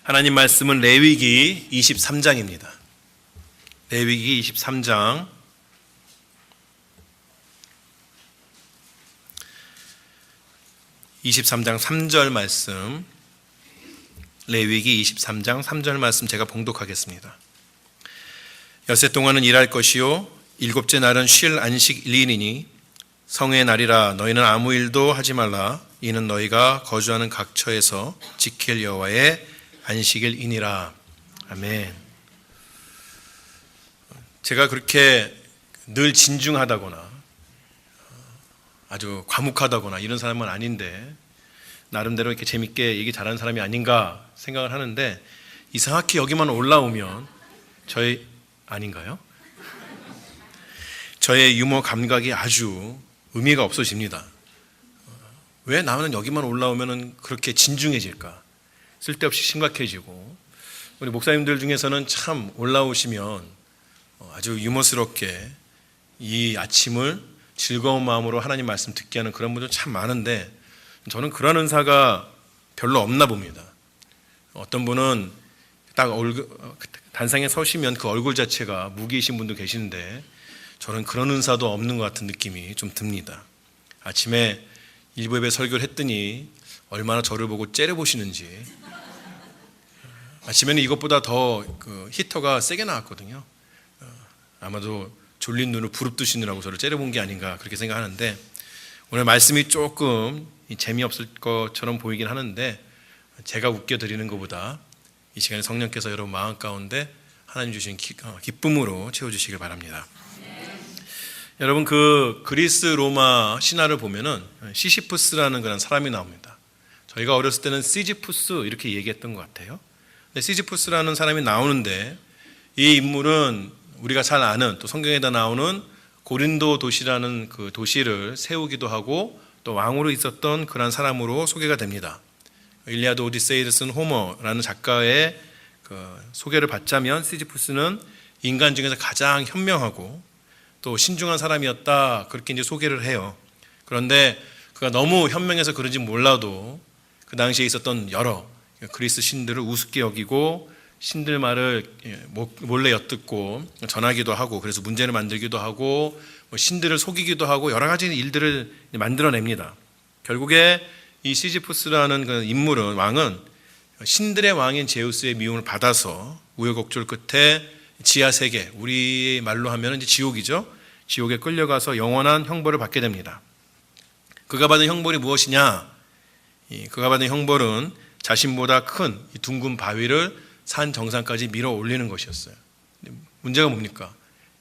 하나님 말씀은 레위기 23장입니다. 레위기 23장 3절 말씀, 레위기 23장 3절 말씀 제가 봉독하겠습니다. 엿새 동안은 일할 것이요 일곱째 날은 쉴 안식일이니 성의 날이라 너희는 아무 일도 하지 말라. 이는 너희가 거주하는 각처에서 지킬 여호와의 안식일이니라. 아멘. 제가 그렇게 늘 진중하다거나 아주 과묵하다거나 이런 사람은 아닌데 나름대로 이렇게 재밌게 얘기 잘하는 사람이 아닌가 생각을 하는데 이상하게 여기만 올라오면 저희 아닌가요? 저의 유머 감각이 아주 의미가 없어집니다. 왜 나는 여기만 올라오면 그렇게 진중해질까? 쓸데없이 심각해지고 우리 목사님들 중에서는 참 올라오시면 아주 유머스럽게 이 아침을 즐거운 마음으로 하나님 말씀 듣게 하는 그런 분들 참 많은데 저는 그런 은사가 별로 없나 봅니다. 어떤 분은 딱 단상에 서시면 그 얼굴 자체가 무기이신 분도 계시는데 저는 그런 은사도 없는 것 같은 느낌이 좀 듭니다. 아침에 일부 예배 설교를 했더니 얼마나 저를 보고 째려보시는지. 아침에는 이것보다 더 히터가 세게 나왔거든요. 아마도 졸린 눈을 부릅뜨시느라고 저를 째려본 게 아닌가 그렇게 생각하는데 오늘 말씀이 조금 재미없을 것처럼 보이긴 하는데 제가 웃겨드리는 것보다 이 시간에 성령께서 여러분 마음 가운데 하나님 주신 기쁨으로 채워주시길 바랍니다. 여러분 그 그리스 로마 신화를 보면은 시시푸스라는 그런 사람이 나옵니다. 저희가 어렸을 때는 시지푸스 이렇게 얘기했던 것 같아요. 근데 시지푸스라는 사람이 나오는데 이 인물은 우리가 잘 아는 또 성경에다 나오는 고린도 도시라는 그 도시를 세우기도 하고 또 왕으로 있었던 그런 사람으로 소개가 됩니다. 일리아드 오디세이를 쓴 호머라는 작가의 그 소개를 받자면 시지푸스는 인간 중에서 가장 현명하고 또 신중한 사람이었다 그렇게 이제 소개를 해요. 그런데 그가 너무 현명해서 그런지 몰라도 그 당시에 있었던 여러 그리스 신들을 우습게 여기고 신들 말을 몰래 엿듣고 전하기도 하고 그래서 문제를 만들기도 하고 신들을 속이기도 하고 여러 가지 일들을 만들어냅니다. 결국에 이 시지푸스라는 그 인물은 왕은 신들의 왕인 제우스의 미움을 받아서 우여곡절 끝에 지하 세계, 우리 말로 하면 이제 지옥이죠. 지옥에 끌려가서 영원한 형벌을 받게 됩니다. 그가 받은 형벌이 무엇이냐? 그가 받은 형벌은 자신보다 큰 이 둥근 바위를 산 정상까지 밀어 올리는 것이었어요. 문제가 뭡니까?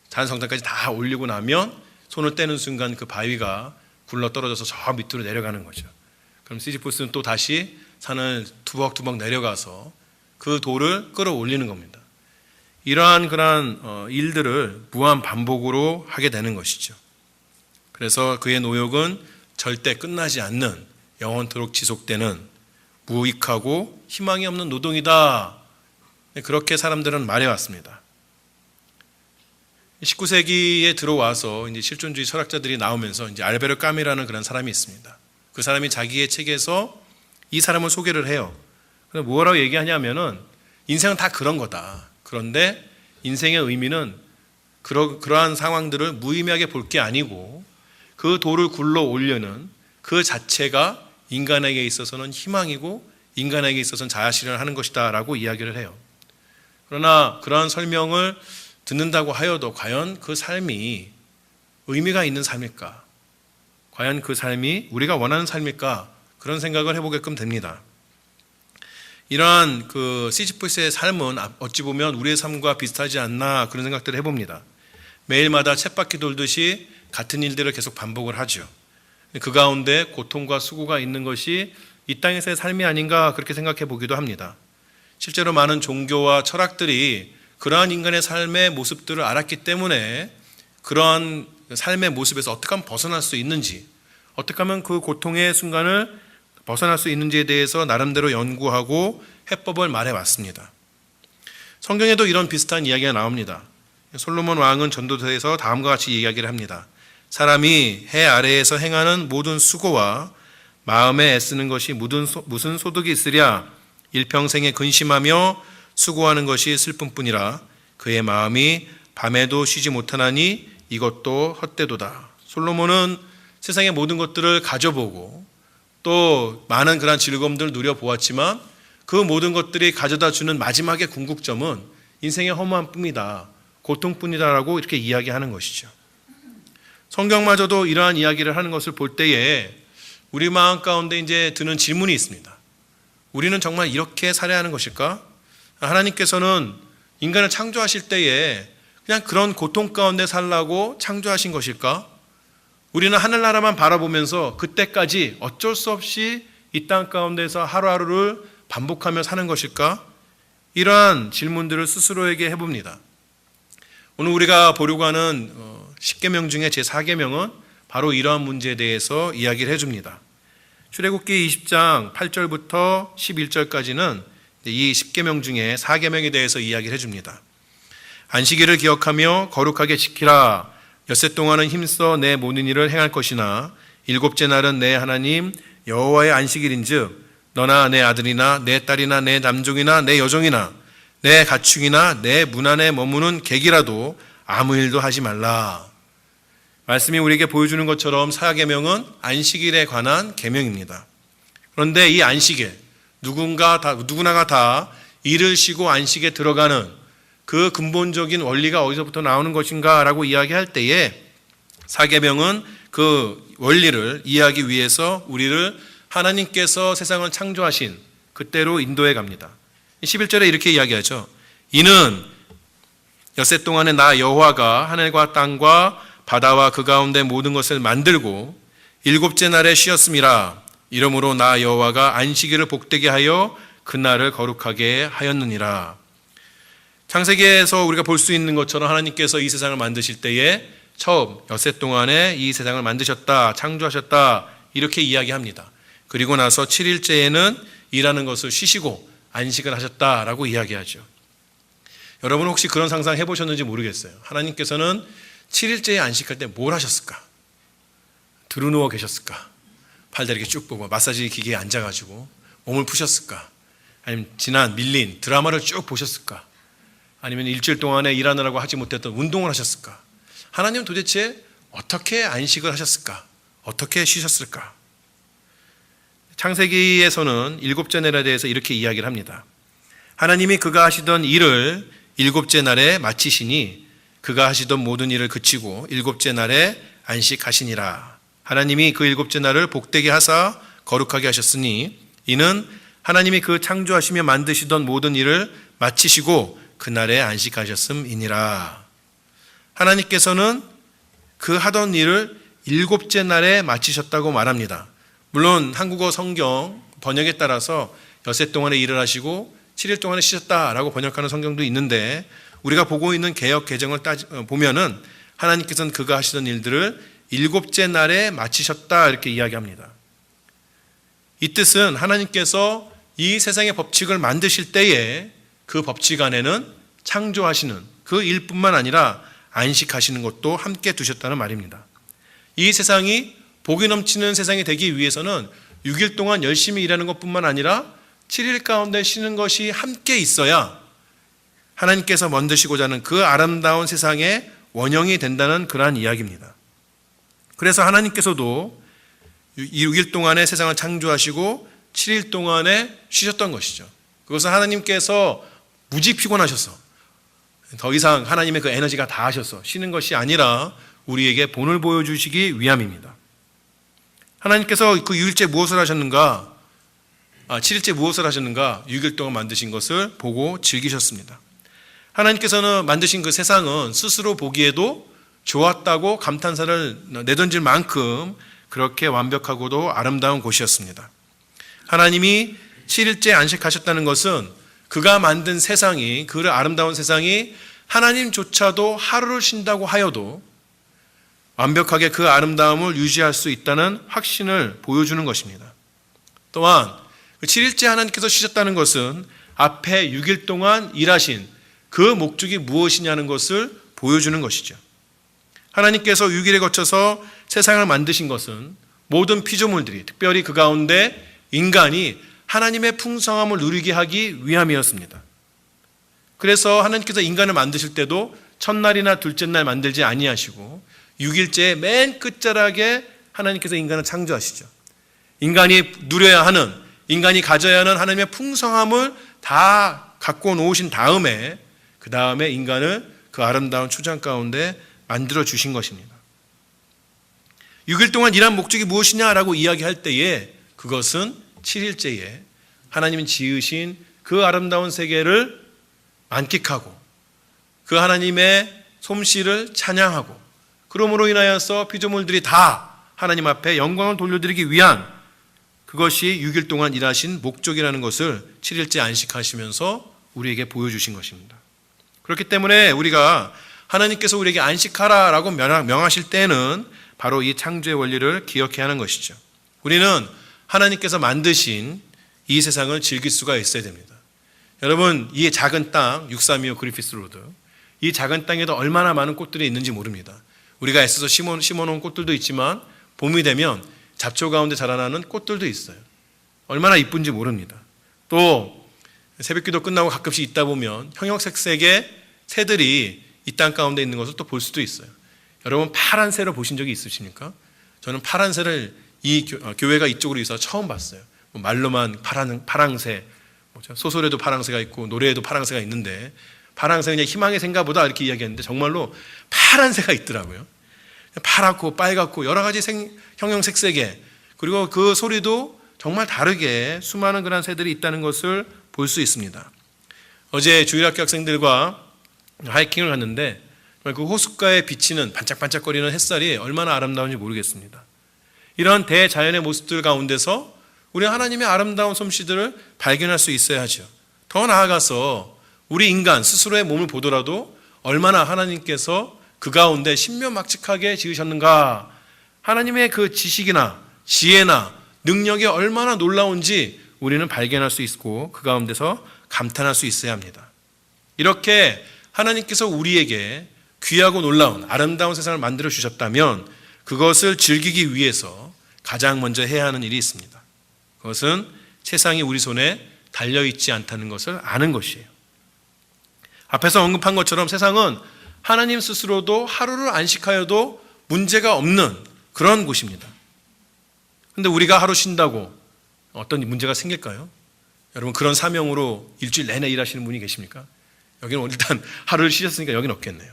산 정상까지 다 올리고 나면 손을 떼는 순간 그 바위가 굴러 떨어져서 저 밑으로 내려가는 거죠. 그럼 시지푸스는 또 다시 산을 투벅투벅 내려가서 그 돌을 끌어올리는 겁니다. 이러한 그러한 일들을 무한 반복으로 하게 되는 것이죠. 그래서 그의 노역은 절대 끝나지 않는 영원토록 지속되는 무익하고 희망이 없는 노동이다. 그렇게 사람들은 말해왔습니다. 19세기에 들어와서 이제 실존주의 철학자들이 나오면서 이제 알베르 까미라는 그런 사람이 있습니다. 그 사람이 자기의 책에서 이 사람을 소개를 해요. 뭐라고 얘기하냐면은 인생은 다 그런 거다. 그런데 인생의 의미는 그러한 상황들을 무의미하게 볼 게 아니고 그 돌을 굴러 올려는 그 자체가 인간에게 있어서는 희망이고 인간에게 있어서는 자아실현을 하는 것이다 라고 이야기를 해요. 그러나 그러한 설명을 듣는다고 하여도 과연 그 삶이 의미가 있는 삶일까? 과연 그 삶이 우리가 원하는 삶일까? 그런 생각을 해보게끔 됩니다. 이러한 그 시지푸스의 삶은 어찌 보면 우리의 삶과 비슷하지 않나 그런 생각들을 해봅니다. 매일마다 쳇바퀴 돌듯이 같은 일들을 계속 반복을 하죠. 그 가운데 고통과 수고가 있는 것이 이 땅에서의 삶이 아닌가 그렇게 생각해 보기도 합니다. 실제로 많은 종교와 철학들이 그러한 인간의 삶의 모습들을 알았기 때문에 그러한 삶의 모습에서 어떻게 하면 벗어날 수 있는지, 어떻게 하면 그 고통의 순간을 벗어날 수 있는지에 대해서 나름대로 연구하고 해법을 말해왔습니다. 성경에도 이런 비슷한 이야기가 나옵니다. 솔로몬 왕은 전도서에서 다음과 같이 이야기를 합니다. 사람이 해 아래에서 행하는 모든 수고와 마음에 애쓰는 것이 무슨 소득이 있으랴? 일평생에 근심하며 수고하는 것이 슬픔뿐이라 그의 마음이 밤에도 쉬지 못하나니 이것도 헛되도다. 솔로몬은 세상의 모든 것들을 가져보고 또 많은 그런 즐거움들을 누려보았지만 그 모든 것들이 가져다 주는 마지막의 궁극점은 인생의 허무한 뿐이다, 고통뿐이다라고 이렇게 이야기하는 것이죠. 성경마저도 이러한 이야기를 하는 것을 볼 때에 우리 마음 가운데 이제 드는 질문이 있습니다. 우리는 정말 이렇게 살아야 하는 것일까? 하나님께서는 인간을 창조하실 때에 그냥 그런 고통 가운데 살라고 창조하신 것일까? 우리는 하늘나라만 바라보면서 그때까지 어쩔 수 없이 이 땅 가운데서 하루하루를 반복하며 사는 것일까? 이러한 질문들을 스스로에게 해봅니다. 오늘 우리가 보려고 하는 10계명 중에 제4계명은 바로 이러한 문제에 대해서 이야기를 해줍니다. 출애굽기 20장 8절부터 11절까지는 이 10계명 중에 4계명에 대해서 이야기를 해줍니다. 안식일을 기억하며 거룩하게 지키라. 엿새 동안은 힘써 내 모든 일을 행할 것이나 일곱째 날은 내 하나님 여호와의 안식일인즉 너나 내 아들이나 내 딸이나 내 남종이나 내 여종이나 내 가축이나 내 문 안에 머무는 객이라도 아무 일도 하지 말라. 말씀이 우리에게 보여주는 것처럼 사계명은 안식일에 관한 계명입니다. 그런데 이 안식일, 누구나가 다 일을 쉬고 안식에 들어가는 그 근본적인 원리가 어디서부터 나오는 것인가 라고 이야기할 때에 사계명은 그 원리를 이해하기 위해서 우리를 하나님께서 세상을 창조하신 그때로 인도해 갑니다. 11절에 이렇게 이야기하죠. 이는 엿새 동안에 나 여호와가 하늘과 땅과 바다와 그 가운데 모든 것을 만들고 일곱째 날에 쉬었음이라. 이러므로 나 여호와가 안식일을 복되게 하여 그날을 거룩하게 하였느니라. 창세기에서 우리가 볼 수 있는 것처럼 하나님께서 이 세상을 만드실 때에 처음 엿새 동안에 이 세상을 만드셨다, 창조하셨다 이렇게 이야기합니다. 그리고 나서 7일째에는 일하는 것을 쉬시고 안식을 하셨다라고 이야기하죠. 여러분 혹시 그런 상상 해보셨는지 모르겠어요. 하나님께서는 7일째에 안식할 때 뭘 하셨을까? 드러누워 계셨을까? 팔다리 이렇게 쭉 뻗고 마사지 기계에 앉아가지고 몸을 푸셨을까? 아니면 지난 밀린 드라마를 쭉 보셨을까? 아니면 일주일 동안에 일하느라고 하지 못했던 운동을 하셨을까? 하나님은 도대체 어떻게 안식을 하셨을까? 어떻게 쉬셨을까? 창세기에서는 일곱째 날에 대해서 이렇게 이야기를 합니다. 하나님이 그가 하시던 일을 일곱째 날에 마치시니 그가 하시던 모든 일을 그치고 일곱째 날에 안식하시니라. 하나님이 그 일곱째 날을 복되게 하사 거룩하게 하셨으니 이는 하나님이 그 창조하시며 만드시던 모든 일을 마치시고 그날에 안식하셨음이니라. 하나님께서는 그 하던 일을 일곱째 날에 마치셨다고 말합니다. 물론 한국어 성경 번역에 따라서 엿새 동안에 일을 하시고 7일 동안에 쉬셨다라고 번역하는 성경도 있는데 우리가 보고 있는 개역 개정을 보면은 하나님께서는 그가 하시던 일들을 일곱째 날에 마치셨다 이렇게 이야기합니다. 이 뜻은 하나님께서 이 세상의 법칙을 만드실 때에 그 법칙 안에는 창조하시는 그 일뿐만 아니라 안식하시는 것도 함께 두셨다는 말입니다. 이 세상이 복이 넘치는 세상이 되기 위해서는 6일 동안 열심히 일하는 것뿐만 아니라 7일 가운데 쉬는 것이 함께 있어야 하나님께서 만드시고자 하는 그 아름다운 세상의 원형이 된다는 그러한 이야기입니다. 그래서 하나님께서도 6일 동안에 세상을 창조하시고 7일 동안에 쉬셨던 것이죠. 그것은 하나님께서 무지 피곤하셔서 더 이상 하나님의 그 에너지가 다 하셔서 쉬는 것이 아니라 우리에게 본을 보여주시기 위함입니다. 하나님께서 그 6일째 무엇을 하셨는가? 7일째 무엇을 하셨는가? 6일 동안 만드신 것을 보고 즐기셨습니다. 하나님께서는 만드신 그 세상은 스스로 보기에도 좋았다고 감탄사를 내던질 만큼 그렇게 완벽하고도 아름다운 곳이었습니다. 하나님이 7일째 안식하셨다는 것은 그가 만든 세상이, 그 아름다운 세상이 하나님조차도 하루를 쉰다고 하여도 완벽하게 그 아름다움을 유지할 수 있다는 확신을 보여주는 것입니다. 또한 7일째 하나님께서 쉬셨다는 것은 앞에 6일 동안 일하신 그 목적이 무엇이냐는 것을 보여주는 것이죠. 하나님께서 6일에 거쳐서 세상을 만드신 것은 모든 피조물들이, 특별히 그 가운데 인간이 하나님의 풍성함을 누리게 하기 위함이었습니다. 그래서 하나님께서 인간을 만드실 때도 첫날이나 둘째 날 만들지 아니하시고 6일째에 맨 끝자락에 하나님께서 인간을 창조하시죠. 인간이 누려야 하는, 인간이 가져야 하는 하나님의 풍성함을 다 갖고 놓으신 다음에 그 다음에 인간을 그 아름다운 초장 가운데 만들어 주신 것입니다. 6일 동안 일한 목적이 무엇이냐라고 이야기할 때에 그것은 7일째에 하나님이 지으신 그 아름다운 세계를 만끽하고 그 하나님의 솜씨를 찬양하고 그러므로 인하여서 피조물들이 다 하나님 앞에 영광을 돌려드리기 위한 그것이 6일 동안 일하신 목적이라는 것을 7일째 안식하시면서 우리에게 보여주신 것입니다. 그렇기 때문에 우리가 하나님께서 우리에게 안식하라라고 명하실 때는 바로 이 창조의 원리를 기억해야 하는 것이죠. 우리는 하나님께서 만드신 이 세상을 즐길 수가 있어야 됩니다. 여러분, 이 작은 땅 6325 그리피스 로드, 이 작은 땅에도 얼마나 많은 꽃들이 있는지 모릅니다. 우리가 애써서 심어놓은 꽃들도 있지만 봄이 되면 잡초 가운데 자라나는 꽃들도 있어요. 얼마나 이쁜지 모릅니다. 또 새벽기도 끝나고 가끔씩 있다 보면 형형색색의 새들이 이 땅 가운데 있는 것을 또 볼 수도 있어요. 여러분, 파란 새를 보신 적이 있으십니까? 저는 파란 새를 이 교회가 이쪽으로 있어서 처음 봤어요. 말로만 파랑새, 소설에도 파랑새가 있고 노래에도 파랑새가 있는데 파랑새는 그냥 희망의 새인가 보다 이렇게 이야기했는데 정말로 파란새가 있더라고요. 파랗고 빨갛고 여러 가지 형형색색의, 그리고 그 소리도 정말 다르게 수많은 그런 새들이 있다는 것을 볼 수 있습니다. 어제 주일학교 학생들과 하이킹을 갔는데 그 호숫가에 비치는 반짝반짝거리는 햇살이 얼마나 아름다운지 모르겠습니다. 이런 대자연의 모습들 가운데서 우리 하나님의 아름다운 솜씨들을 발견할 수 있어야 하죠. 더 나아가서 우리 인간 스스로의 몸을 보더라도 얼마나 하나님께서 그 가운데 신묘막측하게 지으셨는가, 하나님의 그 지식이나 지혜나 능력이 얼마나 놀라운지 우리는 발견할 수 있고 그 가운데서 감탄할 수 있어야 합니다. 이렇게 하나님께서 우리에게 귀하고 놀라운 아름다운 세상을 만들어 주셨다면 그것을 즐기기 위해서 가장 먼저 해야 하는 일이 있습니다. 그것은 세상이 우리 손에 달려있지 않다는 것을 아는 것이에요. 앞에서 언급한 것처럼 세상은 하나님 스스로도 하루를 안식하여도 문제가 없는 그런 곳입니다. 그런데 우리가 하루 쉰다고 어떤 문제가 생길까요? 여러분, 그런 사명으로 일주일 내내 일하시는 분이 계십니까? 여기는 일단 하루를 쉬셨으니까 여기는 없겠네요.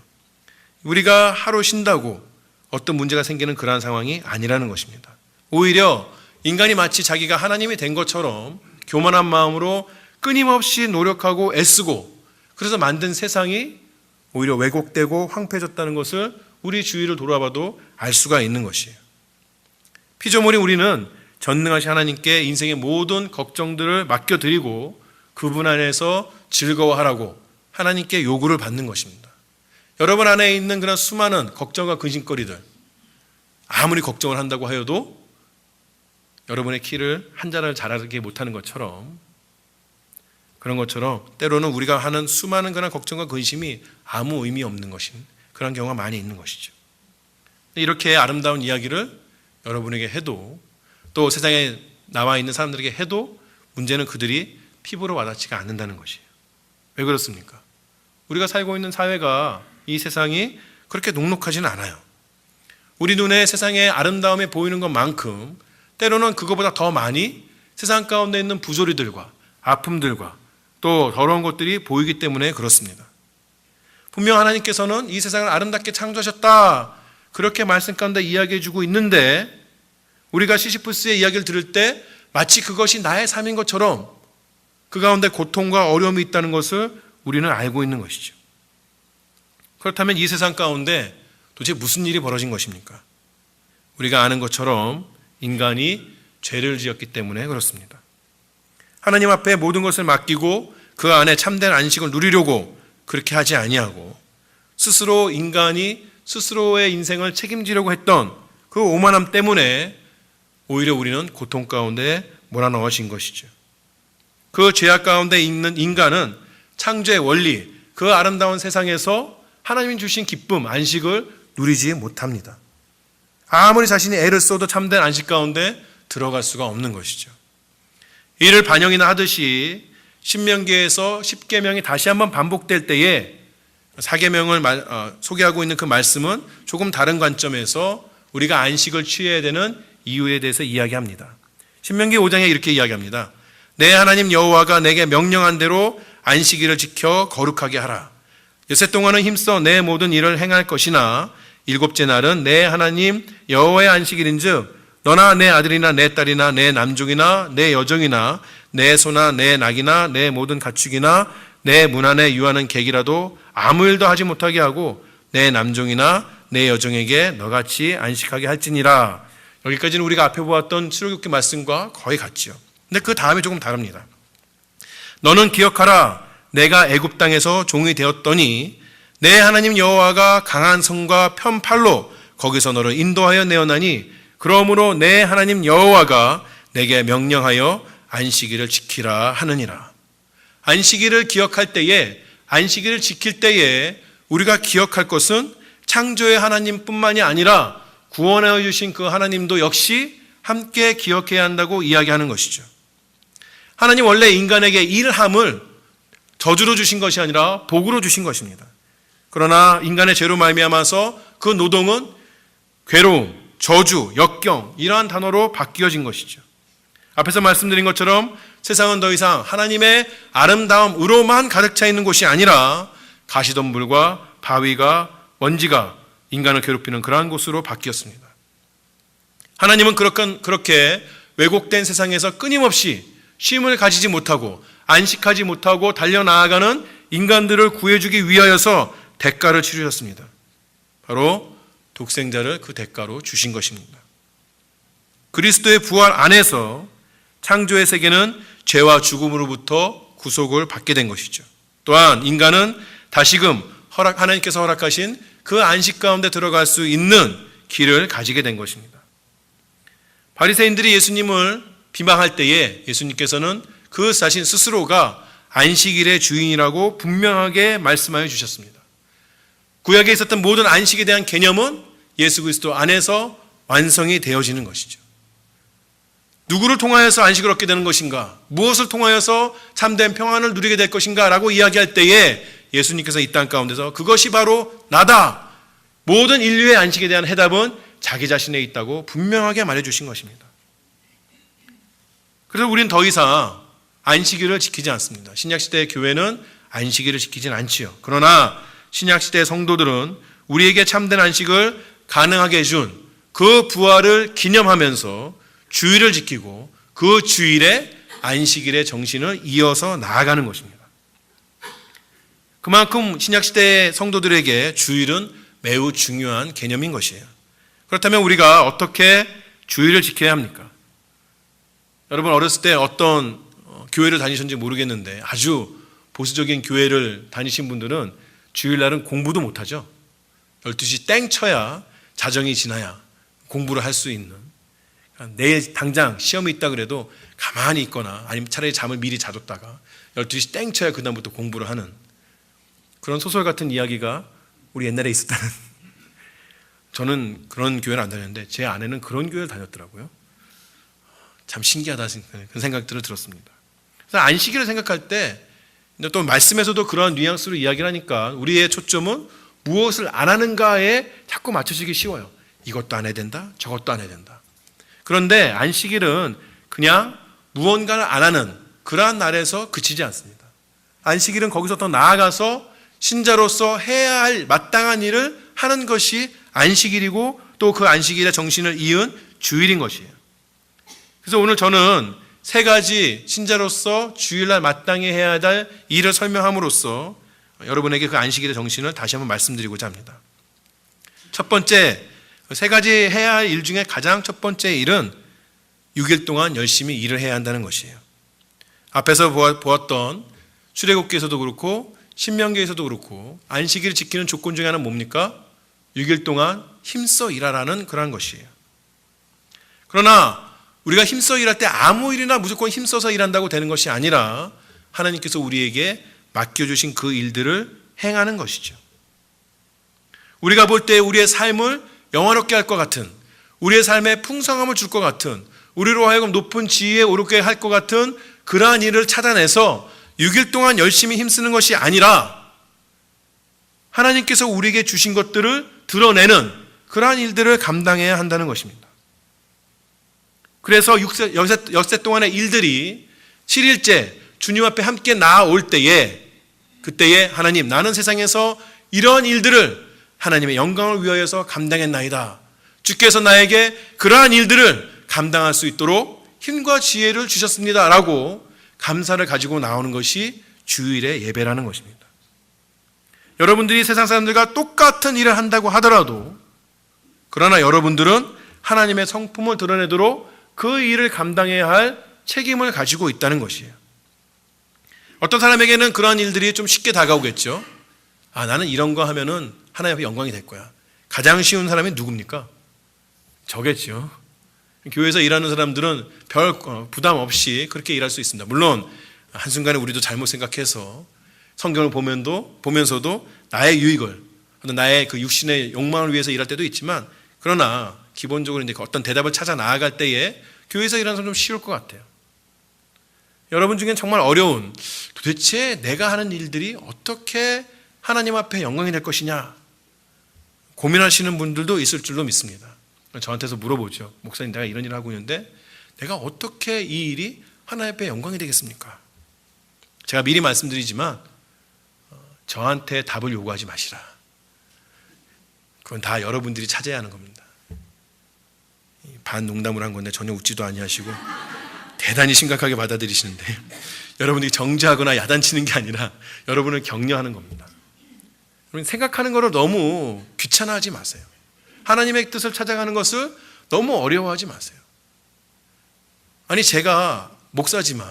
우리가 하루 쉰다고 어떤 문제가 생기는 그러한 상황이 아니라는 것입니다. 오히려 인간이 마치 자기가 하나님이 된 것처럼 교만한 마음으로 끊임없이 노력하고 애쓰고 그래서 만든 세상이 오히려 왜곡되고 황폐해졌다는 것을 우리 주위를 돌아봐도 알 수가 있는 것이에요. 피조물인 우리는 전능하신 하나님께 인생의 모든 걱정들을 맡겨드리고 그분 안에서 즐거워하라고 하나님께 요구를 받는 것입니다. 여러분 안에 있는 그런 수많은 걱정과 근심거리들, 아무리 걱정을 한다고 하여도 여러분의 키를 한 자를 자라게 못하는 것처럼, 그런 것처럼 때로는 우리가 하는 수많은 그런 걱정과 근심이 아무 의미 없는 것인 그런 경우가 많이 있는 것이죠. 이렇게 아름다운 이야기를 여러분에게 해도 또 세상에 나와 있는 사람들에게 해도 문제는 그들이 피부로 와닿지가 않는다는 것이에요. 왜 그렇습니까? 우리가 살고 있는 사회가, 이 세상이 그렇게 녹록하지는 않아요. 우리 눈에 세상의 아름다움이 보이는 것만큼 때로는 그것보다 더 많이 세상 가운데 있는 부조리들과 아픔들과 또 더러운 것들이 보이기 때문에 그렇습니다. 분명 하나님께서는 이 세상을 아름답게 창조하셨다, 그렇게 말씀 가운데 이야기해 주고 있는데 우리가 시시프스의 이야기를 들을 때 마치 그것이 나의 삶인 것처럼 그 가운데 고통과 어려움이 있다는 것을 우리는 알고 있는 것이죠. 그렇다면 이 세상 가운데 도대체 무슨 일이 벌어진 것입니까? 우리가 아는 것처럼 인간이 죄를 지었기 때문에 그렇습니다. 하나님 앞에 모든 것을 맡기고 그 안에 참된 안식을 누리려고 그렇게 하지 아니하고 스스로 인간이 스스로의 인생을 책임지려고 했던 그 오만함 때문에 오히려 우리는 고통 가운데 몰아넣어진 것이죠. 그 죄악 가운데 있는 인간은 창조의 원리, 그 아름다운 세상에서 하나님이 주신 기쁨, 안식을 누리지 못합니다. 아무리 자신이 애를 써도 참된 안식 가운데 들어갈 수가 없는 것이죠. 이를 반영이나 하듯이 신명기에서 10계명이 다시 한번 반복될 때에 4계명을 소개하고 있는 그 말씀은 조금 다른 관점에서 우리가 안식을 취해야 되는 이유에 대해서 이야기합니다. 신명기 5장에 이렇게 이야기합니다. 내 하나님 여호와가 내게 명령한 대로 안식일을 지켜 거룩하게 하라. 여섯 동안은 힘써 내 모든 일을 행할 것이나 일곱째 날은 내 하나님 여호와의 안식일인즉 너나 내 아들이나 내 딸이나 내 남종이나 내 여종이나 내 소나 내 낙이나 내 모든 가축이나 내 문 안에 유하는 객이라도 아무 일도 하지 못하게 하고 내 남종이나 내 여종에게 너같이 안식하게 할지니라. 여기까지는 우리가 앞에 보았던 출애굽기 말씀과 거의 같지요. 근데 그 다음이 조금 다릅니다. 너는 기억하라. 내가 애굽 땅에서 종이 되었더니 내 하나님 여호와가 강한 손과 편팔로 거기서 너를 인도하여 내어나니 그러므로 내 하나님 여호와가 내게 명령하여 안식일을 지키라 하느니라. 안식일을 기억할 때에, 안식일을 지킬 때에 우리가 기억할 것은 창조의 하나님뿐만이 아니라 구원하여 주신 그 하나님도 역시 함께 기억해야 한다고 이야기하는 것이죠. 하나님 원래 인간에게 일함을 저주로 주신 것이 아니라 복으로 주신 것입니다. 그러나 인간의 죄로 말미암아서 그 노동은 괴로움, 저주, 역경 이러한 단어로 바뀌어진 것이죠. 앞에서 말씀드린 것처럼 세상은 더 이상 하나님의 아름다움으로만 가득 차 있는 곳이 아니라 가시덤불과 바위가 먼지가 인간을 괴롭히는 그러한 곳으로 바뀌었습니다. 하나님은 그렇게 왜곡된 세상에서 끊임없이 쉼을 가지지 못하고 안식하지 못하고 달려나아가는 인간들을 구해주기 위하여서 대가를 치르셨습니다. 바로 독생자를 그 대가로 주신 것입니다. 그리스도의 부활 안에서 창조의 세계는 죄와 죽음으로부터 구속을 받게 된 것이죠. 또한 인간은 다시금 하나님께서 허락하신 그 안식 가운데 들어갈 수 있는 길을 가지게 된 것입니다. 바리새인들이 예수님을 비방할 때에 예수님께서는 그 자신 스스로가 안식일의 주인이라고 분명하게 말씀하여 주셨습니다. 구약에 있었던 모든 안식에 대한 개념은 예수 그리스도 안에서 완성이 되어지는 것이죠. 누구를 통하여서 안식을 얻게 되는 것인가? 무엇을 통하여서 참된 평안을 누리게 될 것인가? 라고 이야기할 때에 예수님께서 이 땅 가운데서 그것이 바로 나다. 모든 인류의 안식에 대한 해답은 자기 자신에 있다고 분명하게 말해주신 것입니다. 그래서 우리는 더 이상 안식일을 지키지 않습니다. 신약시대의 교회는 안식일을 지키진 않지요. 그러나 신약시대의 성도들은 우리에게 참된 안식을 가능하게 해준 그 부활을 기념하면서 주일을 지키고 그 주일에 안식일의 정신을 이어서 나아가는 것입니다. 그만큼 신약시대의 성도들에게 주일은 매우 중요한 개념인 것이에요. 그렇다면 우리가 어떻게 주일을 지켜야 합니까? 여러분 어렸을 때 어떤 교회를 다니셨는지 모르겠는데 아주 보수적인 교회를 다니신 분들은 주일날은 공부도 못하죠. 12시 땡 쳐야 자정이 지나야 공부를 할 수 있는, 내일 당장 시험이 있다 그래도 가만히 있거나 아니면 차라리 잠을 미리 자줬다가 12시 땡 쳐야 그 다음부터 공부를 하는 그런 소설 같은 이야기가 우리 옛날에 있었다는. 저는 그런 교회를 안 다녔는데 제 아내는 그런 교회를 다녔더라고요. 참 신기하다 그런 생각들을 들었습니다. 그래서 안식일을 생각할 때 또 말씀에서도 그런 뉘앙스로 이야기를 하니까 우리의 초점은 무엇을 안 하는가에 자꾸 맞춰지기 쉬워요. 이것도 안 해야 된다, 저것도 안 해야 된다. 그런데 안식일은 그냥 무언가를 안 하는 그러한 날에서 그치지 않습니다. 안식일은 거기서 더 나아가서 신자로서 해야 할 마땅한 일을 하는 것이 안식일이고 또 그 안식일의 정신을 이은 주일인 것이에요. 그래서 오늘 저는 세 가지 신자로서 주일날 마땅히 해야 할 일을 설명함으로써 여러분에게 그 안식일의 정신을 다시 한번 말씀드리고자 합니다. 첫 번째, 세 가지 해야 할 일 중에 가장 첫 번째 일은 6일 동안 열심히 일을 해야 한다는 것이에요. 앞에서 보았던 출애굽기에서도 그렇고 신명기에서도 그렇고 안식일을 지키는 조건 중에 하나는 뭡니까? 6일 동안 힘써 일하라는 그러한 것이에요. 그러나 우리가 힘써 일할 때 아무 일이나 무조건 힘써서 일한다고 되는 것이 아니라 하나님께서 우리에게 맡겨주신 그 일들을 행하는 것이죠. 우리가 볼 때 우리의 삶을 영화롭게 할 것 같은, 우리의 삶에 풍성함을 줄 것 같은, 우리로 하여금 높은 지위에 오르게 할 것 같은 그러한 일을 찾아내서 6일 동안 열심히 힘쓰는 것이 아니라 하나님께서 우리에게 주신 것들을 드러내는 그러한 일들을 감당해야 한다는 것입니다. 그래서 엿새 동안의 일들이 7일째 주님 앞에 함께 나아올 때에, 그때에 하나님, 나는 세상에서 이러한 일들을 하나님의 영광을 위하여서 감당했나이다. 주께서 나에게 그러한 일들을 감당할 수 있도록 힘과 지혜를 주셨습니다 라고 감사를 가지고 나오는 것이 주일의 예배라는 것입니다. 여러분들이 세상 사람들과 똑같은 일을 한다고 하더라도, 그러나 여러분들은 하나님의 성품을 드러내도록 그 일을 감당해야 할 책임을 가지고 있다는 것이에요. 어떤 사람에게는 그러한 일들이 좀 쉽게 다가오겠죠. 나는 이런 거 하면은 하나님 앞에 영광이 될 거야. 가장 쉬운 사람이 누굽니까? 저겠죠. 교회에서 일하는 사람들은 별 부담 없이 그렇게 일할 수 있습니다. 물론 한순간에 우리도 잘못 생각해서 성경을 보면서도 나의 유익을, 나의 그 육신의 욕망을 위해서 일할 때도 있지만, 그러나 기본적으로 이제 어떤 대답을 찾아 나아갈 때에 교회에서 일하는 사람 좀 쉬울 것 같아요. 여러분 중엔 정말 어려운, 도대체 내가 하는 일들이 어떻게 하나님 앞에 영광이 될 것이냐 고민하시는 분들도 있을 줄로 믿습니다. 저한테서 물어보죠. 목사님, 내가 이런 일을 하고 있는데 내가 어떻게 이 일이 하나님 앞에 영광이 되겠습니까? 제가 미리 말씀드리지만 저한테 답을 요구하지 마시라. 그건 다 여러분들이 찾아야 하는 겁니다. 반 농담을 한 건데 전혀 웃지도 아니하시고 대단히 심각하게 받아들이시는데, 여러분들이 정죄하거나 야단치는 게 아니라 여러분을 격려하는 겁니다. 생각하는 거를 너무 귀찮아하지 마세요. 하나님의 뜻을 찾아가는 것을 너무 어려워하지 마세요. 아니, 제가 목사지만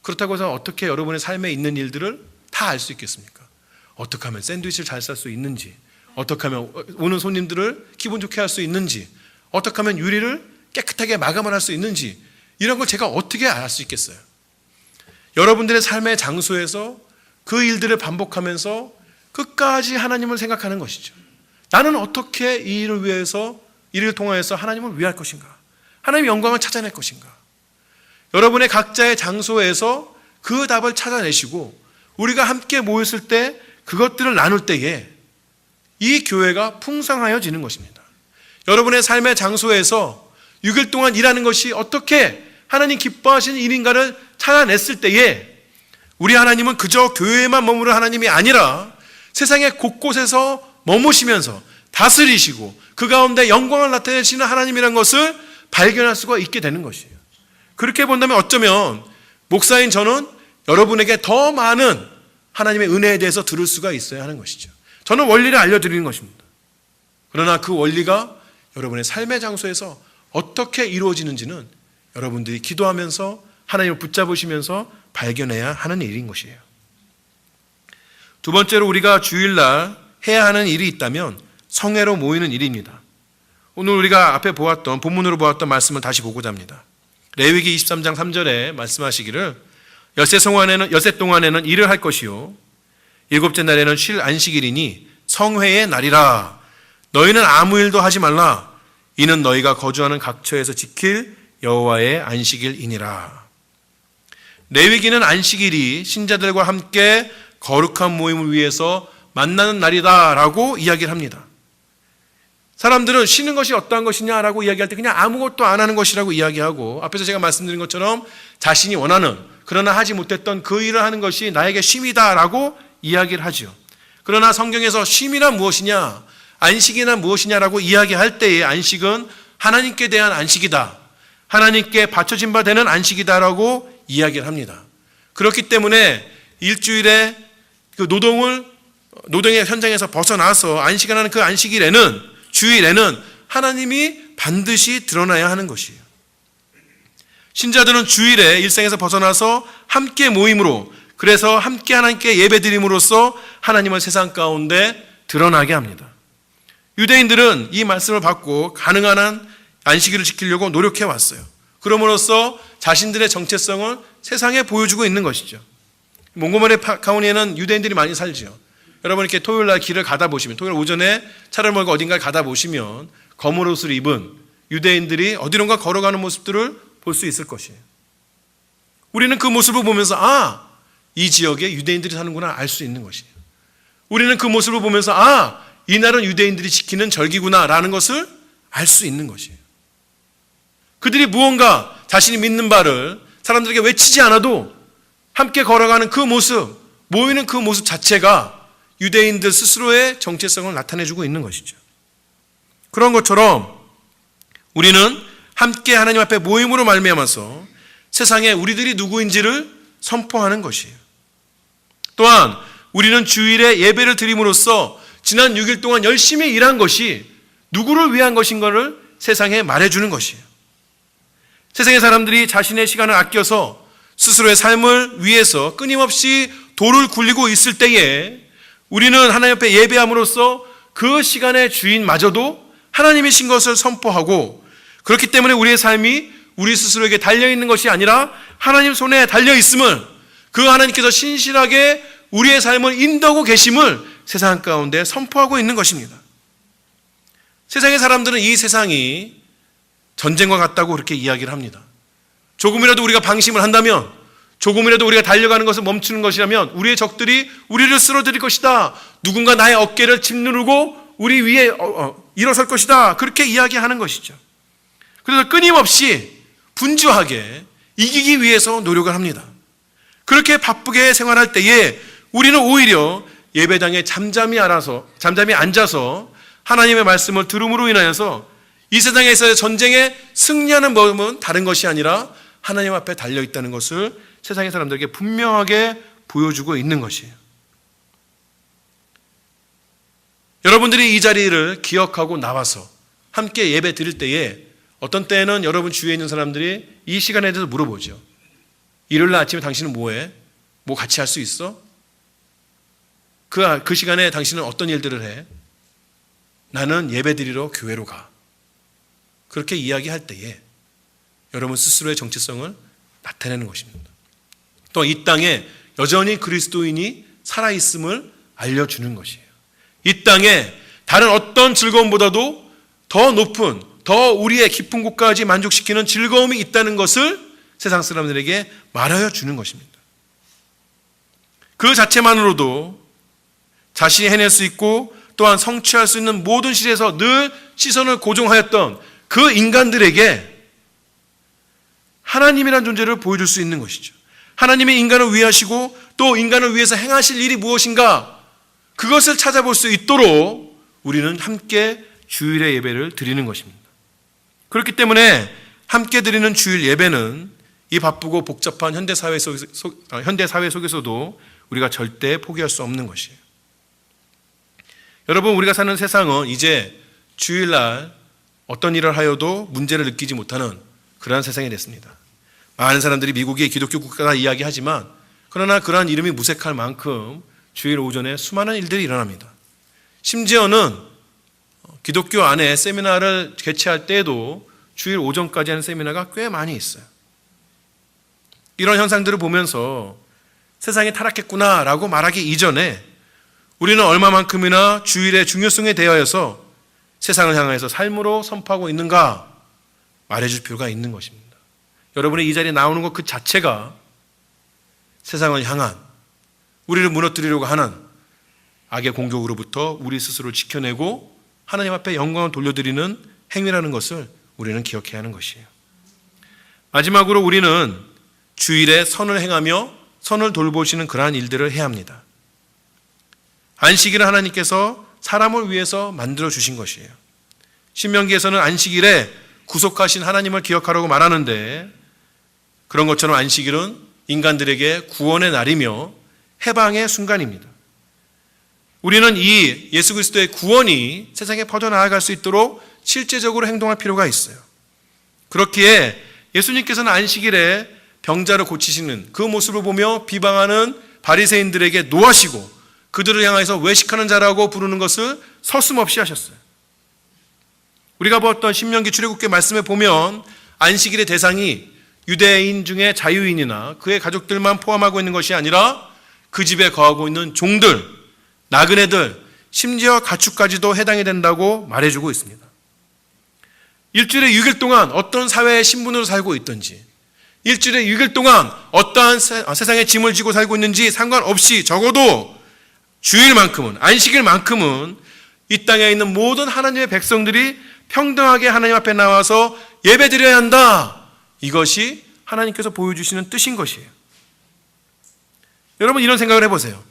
그렇다고 해서 어떻게 여러분의 삶에 있는 일들을 다 알 수 있겠습니까? 어떻게 하면 샌드위치를 잘 쌀 수 있는지, 어떻게 하면 오는 손님들을 기분 좋게 할 수 있는지, 어떻게 하면 유리를 깨끗하게 마감을 할 수 있는지, 이런 걸 제가 어떻게 알 수 있겠어요? 여러분들의 삶의 장소에서 그 일들을 반복하면서 끝까지 하나님을 생각하는 것이죠. 나는 어떻게 이 일을 위해서, 이를 통하여서 하나님을 위할 것인가? 하나님의 영광을 찾아낼 것인가? 여러분의 각자의 장소에서 그 답을 찾아내시고 우리가 함께 모였을 때 그것들을 나눌 때에 이 교회가 풍성하여지는 것입니다. 여러분의 삶의 장소에서 6일 동안 일하는 것이 어떻게 하나님 기뻐하시는 일인가를 찾아냈을 때에 우리 하나님은 그저 교회에만 머무르는 하나님이 아니라 세상의 곳곳에서 머무시면서 다스리시고 그 가운데 영광을 나타내시는 하나님이라는 것을 발견할 수가 있게 되는 것이에요. 그렇게 본다면 어쩌면 목사인 저는 여러분에게 더 많은 하나님의 은혜에 대해서 들을 수가 있어야 하는 것이죠. 저는 원리를 알려드리는 것입니다. 그러나 그 원리가 여러분의 삶의 장소에서 어떻게 이루어지는지는 여러분들이 기도하면서 하나님을 붙잡으시면서 발견해야 하는 일인 것이에요. 두 번째로 우리가 주일날 해야 하는 일이 있다면 성회로 모이는 일입니다. 오늘 우리가 앞에 보았던, 본문으로 보았던 말씀을 다시 보고자 합니다. 레위기 23장 3절에 말씀하시기를 엿새 동안에는 일을 할 것이요 일곱째 날에는 쉴 안식일이니 성회의 날이라. 너희는 아무 일도 하지 말라. 이는 너희가 거주하는 각처에서 지킬 여호와의 안식일이니라. 레위기는 안식일이 신자들과 함께 거룩한 모임을 위해서 만나는 날이다라고 이야기를 합니다. 사람들은 쉬는 것이 어떠한 것이냐라고 이야기할 때 그냥 아무것도 안 하는 것이라고 이야기하고, 앞에서 제가 말씀드린 것처럼 자신이 원하는 그러나 하지 못했던 그 일을 하는 것이 나에게 쉼이다라고 이야기를 하죠. 그러나 성경에서 쉼이란 무엇이냐, 안식이란 무엇이냐라고 이야기할 때의 안식은 하나님께 대한 안식이다, 하나님께 바쳐진 바 되는 안식이다라고 이야기를 합니다. 그렇기 때문에 일주일에 그 노동의 현장에서 벗어나서 안식을 하는 그 안식일에는, 주일에는 하나님이 반드시 드러나야 하는 것이에요. 신자들은 주일에 일상에서 벗어나서 함께 모임으로, 그래서 함께 하나님께 예배드림으로써 하나님을 세상 가운데 드러나게 합니다. 유대인들은 이 말씀을 받고 가능한 한 안식일을 지키려고 노력해 왔어요. 그럼으로써 자신들의 정체성을 세상에 보여주고 있는 것이죠. 몽고메리 카운티에는 유대인들이 많이 살지요. 여러분 이렇게 토요일 날 길을 가다 보시면, 토요일 오전에 차를 몰고 어딘가를 가다 보시면 검은 옷을 입은 유대인들이 어디론가 걸어가는 모습들을 볼 수 있을 것이에요. 우리는 그 모습을 보면서 이 지역에 유대인들이 사는구나 알 수 있는 것이에요. 우리는 그 모습을 보면서 이날은 유대인들이 지키는 절기구나 라는 것을 알 수 있는 것이에요. 그들이 무언가 자신이 믿는 바를 사람들에게 외치지 않아도 함께 걸어가는 그 모습, 모이는 그 모습 자체가 유대인들 스스로의 정체성을 나타내주고 있는 것이죠. 그런 것처럼 우리는 함께 하나님 앞에 모임으로 말미암아서 세상에 우리들이 누구인지를 선포하는 것이에요. 또한 우리는 주일에 예배를 드림으로써 지난 6일 동안 열심히 일한 것이 누구를 위한 것인가를 세상에 말해주는 것이에요. 세상의 사람들이 자신의 시간을 아껴서 스스로의 삶을 위해서 끊임없이 돌을 굴리고 있을 때에 우리는 하나님 앞에 예배함으로써 그 시간의 주인마저도 하나님이신 것을 선포하고, 그렇기 때문에 우리의 삶이 우리 스스로에게 달려있는 것이 아니라 하나님 손에 달려있음을, 그 하나님께서 신실하게 우리의 삶을 인도하고 계심을 세상 가운데 선포하고 있는 것입니다. 세상의 사람들은 이 세상이 전쟁과 같다고 그렇게 이야기를 합니다. 조금이라도 우리가 방심을 한다면, 조금이라도 우리가 달려가는 것을 멈추는 것이라면 우리의 적들이 우리를 쓰러뜨릴 것이다. 누군가 나의 어깨를 짓누르고 우리 위에 일어설 것이다. 그렇게 이야기하는 것이죠. 그래서 끊임없이 분주하게 이기기 위해서 노력을 합니다. 그렇게 바쁘게 생활할 때에 우리는 오히려 예배당에 잠잠히 앉아서 하나님의 말씀을 들음으로 인하여서 이 세상에서의 전쟁에 승리하는 법은 다른 것이 아니라 하나님 앞에 달려있다는 것을 세상의 사람들에게 분명하게 보여주고 있는 것이에요. 여러분들이 이 자리를 기억하고 나와서 함께 예배 드릴 때에 어떤 때에는 여러분 주위에 있는 사람들이 이 시간에 대해서 물어보죠. 일요일 날 아침에 당신은 뭐해? 뭐 같이 할 수 있어? 그 시간에 당신은 어떤 일들을 해? 나는 예배 드리러 교회로 가. 그렇게 이야기할 때에 여러분 스스로의 정체성을 나타내는 것입니다. 또 이 땅에 여전히 그리스도인이 살아있음을 알려주는 것이에요. 이 땅에 다른 어떤 즐거움보다도 더 높은, 더 우리의 깊은 곳까지 만족시키는 즐거움이 있다는 것을 세상 사람들에게 말하여 주는 것입니다. 그 자체만으로도 자신이 해낼 수 있고 또한 성취할 수 있는 모든 실에서 늘 시선을 고정하였던 그 인간들에게 하나님이라는 존재를 보여줄 수 있는 것이죠. 하나님이 인간을 위하시고 또 인간을 위해서 행하실 일이 무엇인가, 그것을 찾아볼 수 있도록 우리는 함께 주일의 예배를 드리는 것입니다. 그렇기 때문에 함께 드리는 주일 예배는 이 바쁘고 복잡한 현대 사회 속에서도 우리가 절대 포기할 수 없는 것이에요. 여러분, 우리가 사는 세상은 이제 주일날 어떤 일을 하여도 문제를 느끼지 못하는 그러한 세상이 됐습니다. 많은 사람들이 미국이 기독교 국가다 이야기하지만 그러나 그러한 이름이 무색할 만큼 주일 오전에 수많은 일들이 일어납니다. 심지어는 기독교 안에 세미나를 개최할 때에도 주일 오전까지 하는 세미나가 꽤 많이 있어요. 이런 현상들을 보면서 세상이 타락했구나라고 말하기 이전에 우리는 얼마만큼이나 주일의 중요성에 대하여서 세상을 향해서 삶으로 선포하고 있는가 말해줄 필요가 있는 것입니다. 여러분이 이 자리에 나오는 것 그 자체가 세상을 향한, 우리를 무너뜨리려고 하는 악의 공격으로부터 우리 스스로를 지켜내고 하나님 앞에 영광을 돌려드리는 행위라는 것을 우리는 기억해야 하는 것이에요. 마지막으로 우리는 주일에 선을 행하며 선을 돌보시는 그러한 일들을 해야 합니다. 안식일은 하나님께서 사람을 위해서 만들어 주신 것이에요. 신명기에서는 안식일에 구속하신 하나님을 기억하라고 말하는데, 그런 것처럼 안식일은 인간들에게 구원의 날이며 해방의 순간입니다. 우리는 이 예수 그리스도의 구원이 세상에 퍼져나갈 수 있도록 실제적으로 행동할 필요가 있어요. 그렇기에 예수님께서는 안식일에 병자를 고치시는 그 모습을 보며 비방하는 바리새인들에게 노하시고 그들을 향해서 외식하는 자라고 부르는 것을 서슴없이 하셨어요. 우리가 보았던 신명기 출애굽기 말씀에 보면 안식일의 대상이 유대인 중에 자유인이나 그의 가족들만 포함하고 있는 것이 아니라 그 집에 거하고 있는 종들, 나그네들, 심지어 가축까지도 해당이 된다고 말해주고 있습니다. 일주일에 6일 동안 어떤 사회의 신분으로 살고 있든지, 일주일에 6일 동안 어떠한 세상의 짐을 지고 살고 있는지 상관없이 적어도 주일만큼은, 안식일만큼은 이 땅에 있는 모든 하나님의 백성들이 평등하게 하나님 앞에 나와서 예배드려야 한다. 이것이 하나님께서 보여주시는 뜻인 것이에요. 여러분, 이런 생각을 해보세요.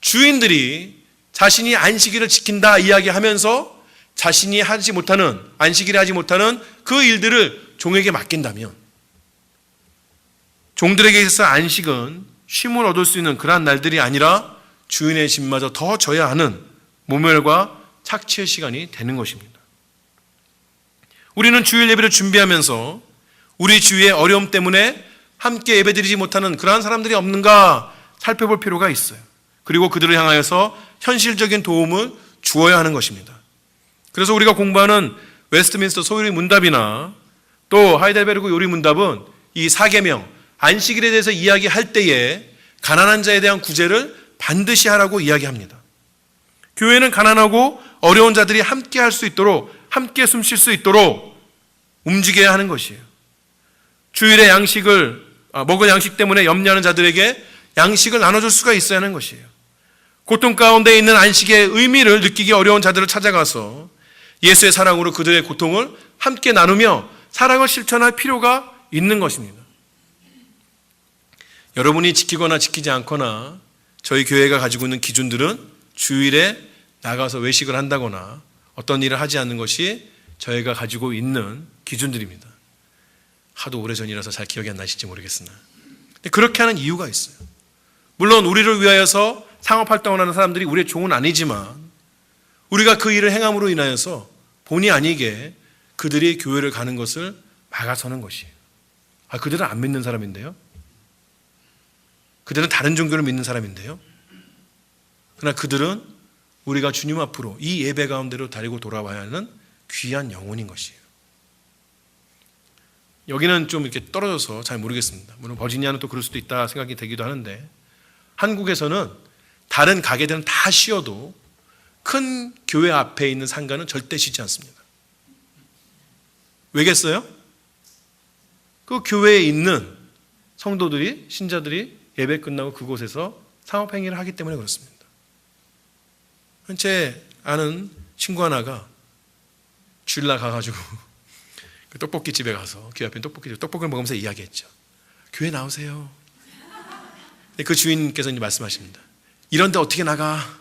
주인들이 자신이 안식일을 지킨다 이야기하면서 자신이 하지 못하는, 안식일에 하지 못하는 그 일들을 종에게 맡긴다면, 종들에게 있어서 안식은 쉼을 얻을 수 있는 그러한 날들이 아니라 주인의 짐마저 더 져야 하는 모멸과 착취의 시간이 되는 것입니다. 우리는 주일 예배를 준비하면서 우리 주위의 어려움 때문에 함께 예배드리지 못하는 그러한 사람들이 없는가 살펴볼 필요가 있어요. 그리고 그들을 향하여서 현실적인 도움을 주어야 하는 것입니다. 그래서 우리가 공부하는 웨스트민스터 소요리 문답이나 또 하이델베르그 요리 문답은 이 사계명, 안식일에 대해서 이야기할 때에 가난한 자에 대한 구제를 반드시 하라고 이야기합니다. 교회는 가난하고 어려운 자들이 함께 할 수 있도록, 함께 숨 쉴 수 있도록 움직여야 하는 것이에요. 주일에 먹을 양식 때문에 염려하는 자들에게 양식을 나눠줄 수가 있어야 하는 것이에요. 고통 가운데 있는 안식의 의미를 느끼기 어려운 자들을 찾아가서 예수의 사랑으로 그들의 고통을 함께 나누며 사랑을 실천할 필요가 있는 것입니다. 여러분이 지키거나 지키지 않거나 저희 교회가 가지고 있는 기준들은 주일에 나가서 외식을 한다거나 어떤 일을 하지 않는 것이 저희가 가지고 있는 기준들입니다. 하도 오래전이라서 잘 기억이 안 나실지 모르겠으나 그렇게 하는 이유가 있어요. 물론 우리를 위하여서 상업활동을 하는 사람들이 우리의 종은 아니지만 우리가 그 일을 행함으로 인하여서 본의 아니게 그들이 교회를 가는 것을 막아서는 것이에요. 그들은 안 믿는 사람인데요. 그들은 다른 종교를 믿는 사람인데요. 그러나 그들은 우리가 주님 앞으로 이 예배 가운데로 데리고 돌아와야 하는 귀한 영혼인 것이에요. 여기는 좀 이렇게 떨어져서 잘 모르겠습니다. 물론 버지니아는 또 그럴 수도 있다 생각이 되기도 하는데 한국에서는 다른 가게들은 다 쉬어도 큰 교회 앞에 있는 상가는 절대 쉬지 않습니다. 왜겠어요? 그 교회에 있는 성도들이, 신자들이 예배 끝나고 그곳에서 상업행위를 하기 때문에 그렇습니다. 제 아는 친구 하나가 주일날 가가지고 그 떡볶이집에 가서 교회 앞에 떡볶이를 먹으면서 이야기했죠. 교회 나오세요. 그 주인께서 이제 말씀하십니다. 이런데 어떻게 나가?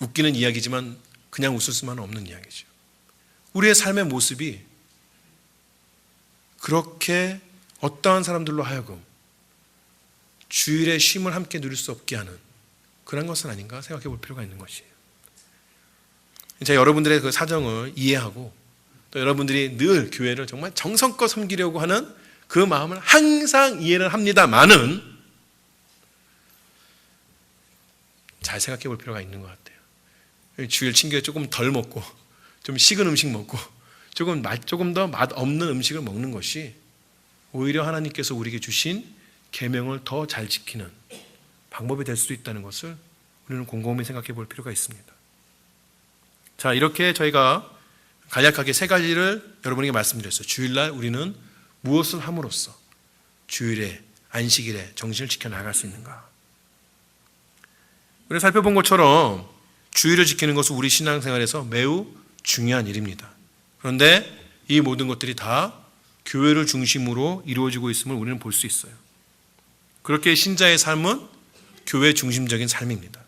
웃기는 이야기지만 그냥 웃을 수만은 없는 이야기죠. 우리의 삶의 모습이 그렇게 어떠한 사람들로 하여금 주일의 쉼을 함께 누릴 수 없게 하는 그런 것은 아닌가 생각해 볼 필요가 있는 것이에요. 제가 여러분들의 그 사정을 이해하고 또 여러분들이 늘 교회를 정말 정성껏 섬기려고 하는 그 마음을 항상 이해를 합니다만은 잘 생각해 볼 필요가 있는 것 같아요. 주일 친교에 조금 덜 먹고 좀 식은 음식 먹고 조금 더 맛 없는 음식을 먹는 것이 오히려 하나님께서 우리에게 주신 계명을 더 잘 지키는 방법이 될 수도 있다는 것을 우리는 곰곰이 생각해 볼 필요가 있습니다. 자, 이렇게 저희가 간략하게 세 가지를 여러분에게 말씀드렸어요. 주일날 우리는 무엇을 함으로써 주일에, 안식일에 정신을 지켜나갈 수 있는가. 우리가 살펴본 것처럼 주일을 지키는 것은 우리 신앙생활에서 매우 중요한 일입니다. 그런데 이 모든 것들이 다 교회를 중심으로 이루어지고 있음을 우리는 볼 수 있어요. 그렇게 신자의 삶은 교회 중심적인 삶입니다.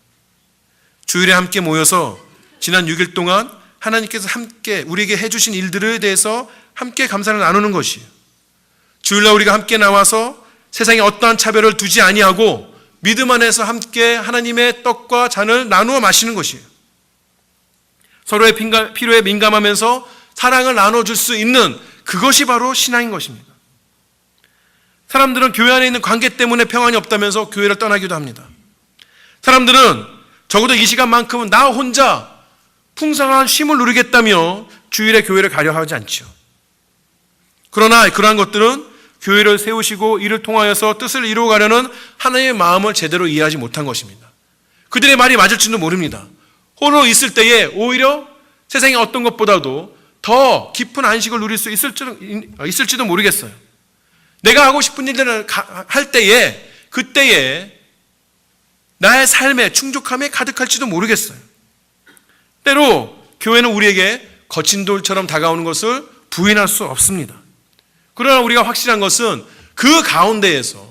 주일에 함께 모여서 지난 6일 동안 하나님께서 함께 우리에게 해주신 일들에 대해서 함께 감사를 나누는 것이에요. 주일날 우리가 함께 나와서 세상에 어떠한 차별을 두지 아니하고 믿음 안에서 함께 하나님의 떡과 잔을 나누어 마시는 것이에요. 서로의 필요에 민감하면서 사랑을 나눠줄 수 있는 그것이 바로 신앙인 것입니다. 사람들은 교회 안에 있는 관계 때문에 평안이 없다면서 교회를 떠나기도 합니다. 사람들은 적어도 이 시간만큼은 나 혼자 풍성한 쉼을 누리겠다며 주일에 교회를 가려 하지 않죠. 그러나 그러한 것들은 교회를 세우시고 이를 통하여서 뜻을 이루어가려는 하나님의 마음을 제대로 이해하지 못한 것입니다. 그들의 말이 맞을지도 모릅니다. 홀로 있을 때에 오히려 세상의 어떤 것보다도 더 깊은 안식을 누릴 수 있을지도 모르겠어요. 내가 하고 싶은 일들을 할 때에 그때에 나의 삶에 충족함에 가득할지도 모르겠어요. 때로 교회는 우리에게 거친 돌처럼 다가오는 것을 부인할 수 없습니다. 그러나 우리가 확실한 것은 그 가운데에서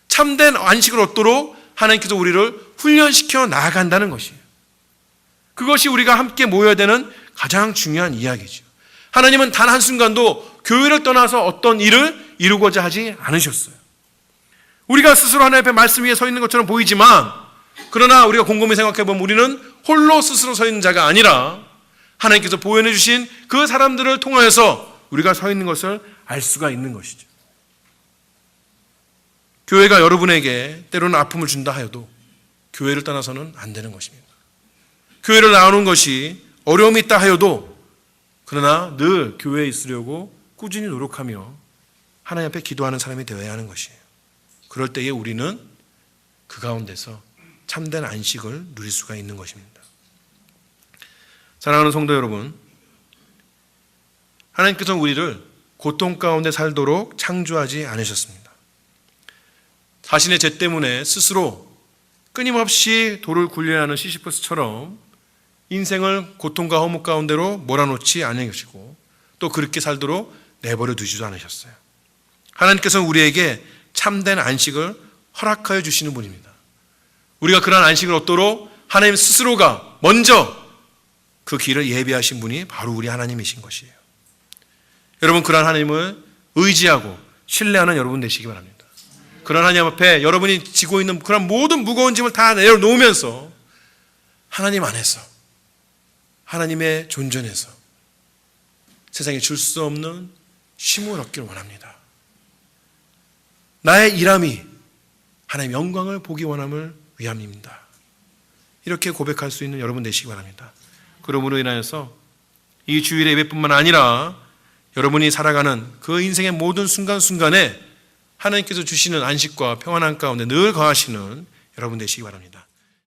참된 안식을 얻도록 하나님께서 우리를 훈련시켜 나아간다는 것이에요. 그것이 우리가 함께 모여야 되는 가장 중요한 이야기죠. 하나님은 단 한순간도 교회를 떠나서 어떤 일을 이루고자 하지 않으셨어요. 우리가 스스로 하나님 앞에 말씀 위에 서 있는 것처럼 보이지만, 그러나 우리가 곰곰이 생각해보면 우리는 홀로 스스로 서 있는 자가 아니라 하나님께서 보여내 주신 그 사람들을 통하여서 우리가 서 있는 것을 알 수가 있는 것이죠. 교회가 여러분에게 때로는 아픔을 준다 하여도 교회를 떠나서는 안 되는 것입니다. 교회를 나오는 것이 어려움이 있다 하여도 그러나 늘 교회에 있으려고 꾸준히 노력하며 하나님 앞에 기도하는 사람이 되어야 하는 것이에요. 그럴 때에 우리는 그 가운데서 참된 안식을 누릴 수가 있는 것입니다. 사랑하는 성도 여러분, 하나님께서는 우리를 고통 가운데 살도록 창조하지 않으셨습니다. 자신의 죄 때문에 스스로 끊임없이 돌을 굴려야 하는 시시퍼스처럼 인생을 고통과 허무 가운데로 몰아놓지 않으시고 또 그렇게 살도록 내버려 두지도 않으셨어요. 하나님께서는 우리에게 참된 안식을 허락하여 주시는 분입니다. 우리가 그러한 안식을 얻도록 하나님 스스로가 먼저 그 길을 예비하신 분이 바로 우리 하나님이신 것이에요. 여러분, 그러한 하나님을 의지하고 신뢰하는 여러분 되시기 바랍니다. 그러한 하나님 앞에 여러분이 지고 있는 그런 모든 무거운 짐을 다 내려놓으면서 하나님 안에서, 하나님의 존전에서 세상에 줄 수 없는 쉼을 얻기를 원합니다. 나의 일함이 하나님의 영광을 보기 원함을 위함입니다. 이렇게 고백할 수 있는 여러분 되시기 바랍니다. 그러므로 인하여서 이 주일의 예배뿐만 아니라 여러분이 살아가는 그 인생의 모든 순간순간에 하나님께서 주시는 안식과 평안함 가운데 늘 거하시는 여러분 되시기 바랍니다.